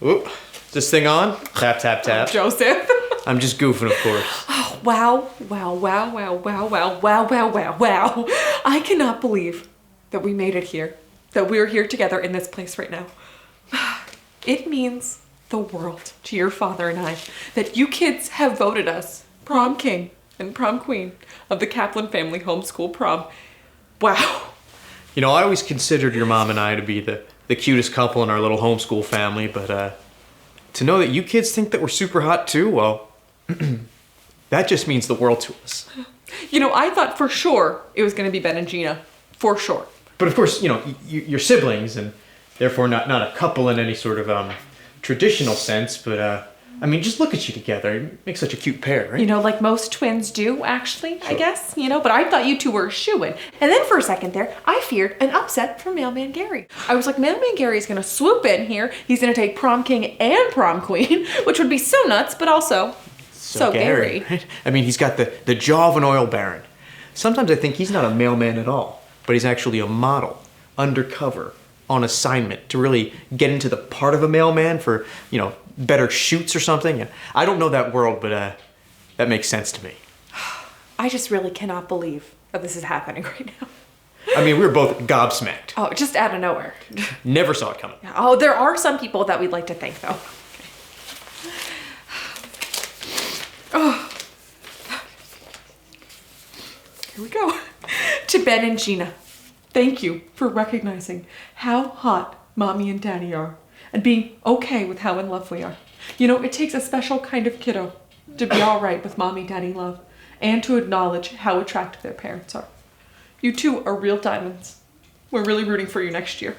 Oop, is this thing on? Tap, tap, tap. Oh, Joseph. I'm just goofing, of course. Oh, wow, wow, wow, wow, wow, wow, wow, wow, wow, wow. I cannot believe that we made it here, that we're here together in this place right now. It means the world to your father and I that you kids have voted us prom king and prom queen of the Kaplan family homeschool prom. Wow. You know, I always considered your mom and I to be the cutest couple in our little homeschool family, but to know that you kids think that we're super hot too, well, that just means the world to us. You know, I thought for sure it was going to be Ben and Gina. For sure. But of course, you know, you're siblings and therefore not a couple in any sort of traditional sense, but I mean, just look at you together. You make such a cute pair, right? You know, like most twins do, actually, Sure. I guess, you know, but I thought you two were a shoo-in. And then for a second there, I feared an upset from Mailman Gary. I was like, Mailman Gary is going to swoop in here. He's going to take prom king and prom queen, which would be so nuts, but also so Gary. Right? I mean, he's got the jaw of an oil baron. Sometimes I think he's not a mailman at all, but he's actually a model, undercover, on assignment to really get into the part of a mailman for, you know, better shoots or something. I don't know that world, but that makes sense to me. I just really cannot believe that this is happening right now. I mean, we were both gobsmacked. Oh, just out of nowhere. Never saw it coming. Oh, there are some people that we'd like to thank, though. Oh. Here we go. To Ben and Gina, thank you for recognizing how hot Mommy and Daddy are and being okay with how in love we are. You know, it takes a special kind of kiddo to be all right with Mommy, Daddy love and to acknowledge how attractive their parents are. You two are real diamonds. We're really rooting for you next year.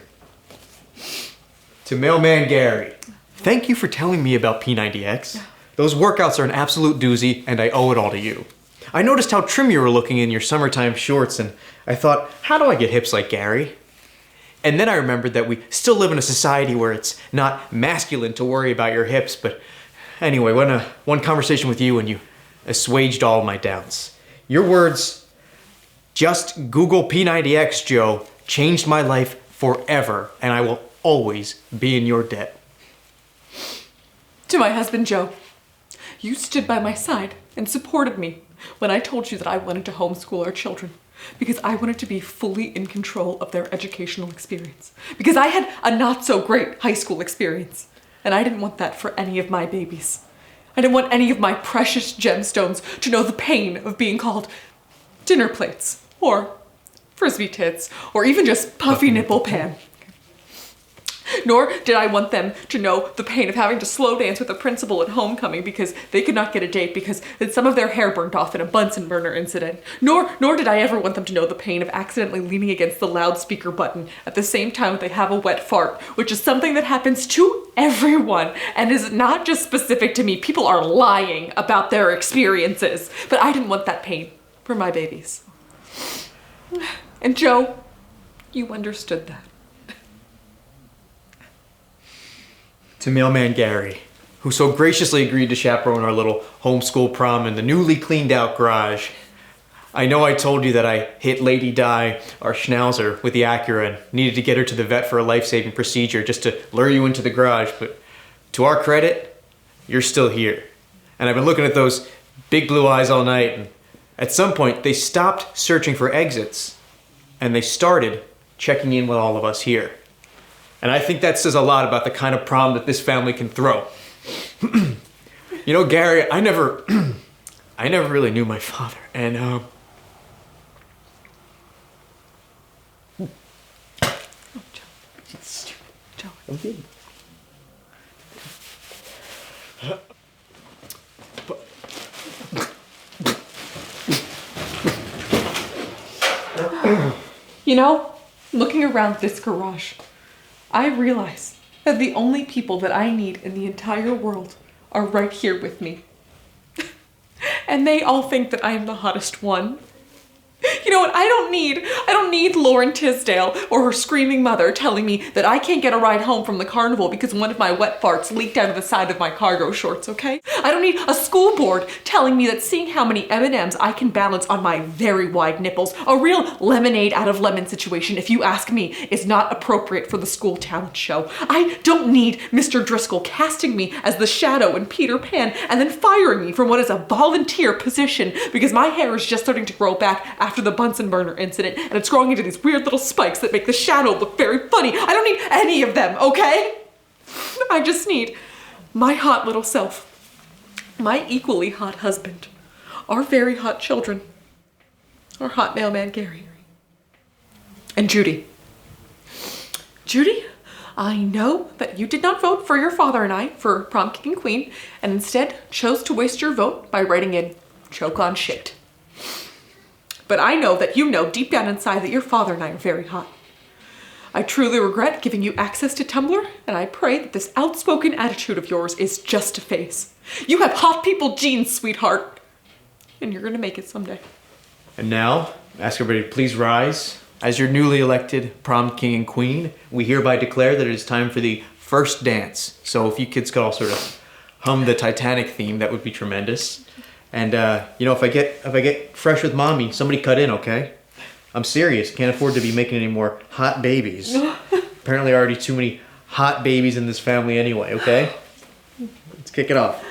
To Mailman Gary, thank you for telling me about P90X. Those workouts are an absolute doozy, and I owe it all to you. I noticed how trim you were looking in your summertime shorts, and I thought, how do I get hips like Gary? And then I remembered that we still live in a society where it's not masculine to worry about your hips, but anyway, one conversation with you and you assuaged all my doubts. Your words, just Google P90X, Joe, changed my life forever, and I will always be in your debt. To my husband, Joe, you stood by my side and supported me when I told you that I wanted to homeschool our children because I wanted to be fully in control of their educational experience. Because I had a not so great high school experience and I didn't want that for any of my babies. I didn't want any of my precious gemstones to know the pain of being called dinner plates or frisbee tits or even just puffy nipple Pam. Nor did I want them to know the pain of having to slow dance with the principal at homecoming because they could not get a date because some of their hair burnt off in a Bunsen burner incident. Nor did I ever want them to know the pain of accidentally leaning against the loudspeaker button at the same time that they have a wet fart, which is something that happens to everyone and is not just specific to me. People are lying about their experiences, but I didn't want that pain for my babies. And Joe, you understood that. To Mailman Gary, who so graciously agreed to chaperone our little homeschool prom in the newly cleaned out garage. I know I told you that I hit Lady Di, our schnauzer, with the Acura and needed to get her to the vet for a life-saving procedure just to lure you into the garage, but to our credit, you're still here. And I've been looking at those big blue eyes all night, and at some point they stopped searching for exits and they started checking in with all of us here. And I think that says a lot about the kind of prom that this family can throw. You know, Gary, I never really knew my father, and Oh, Joe. okay. You know, looking around this garage, I realize that the only people that I need in the entire world are right here with me. And they all think that I am the hottest one, You know what? I don't need Lauren Tisdale or her screaming mother telling me that I can't get a ride home from the carnival because one of my wet farts leaked out of the side of my cargo shorts, okay? I don't need a school board telling me that seeing how many M&Ms I can balance on my very wide nipples, a real lemonade out of lemon situation, if you ask me, is not appropriate for the school talent show. I don't need Mr. Driscoll casting me as the shadow in Peter Pan and then firing me from what is a volunteer position because my hair is just starting to grow back after the Bunsen burner incident, and it's growing into these weird little spikes that make the shadow look very funny. I don't need any of them, okay? I just need my hot little self, my equally hot husband, our very hot children, our hot mailman Gary, and Judy. Judy, I know that you did not vote for your father and I for prom king and queen, and instead chose to waste your vote by writing in choke on shit. But I know that you know deep down inside that your father and I are very hot. I truly regret giving you access to Tumblr, and I pray that this outspoken attitude of yours is just a phase. You have hot people genes, sweetheart, and you're gonna make it someday. And now, ask everybody to please rise. As your newly elected prom king and queen, we hereby declare that it is time for the first dance. So if you kids could all sort of hum the Titanic theme, that would be tremendous. And if I get fresh with mommy, somebody cut in, okay? I'm serious. Can't afford to be making any more hot babies. Apparently already too many hot babies in this family anyway, okay? Let's kick it off.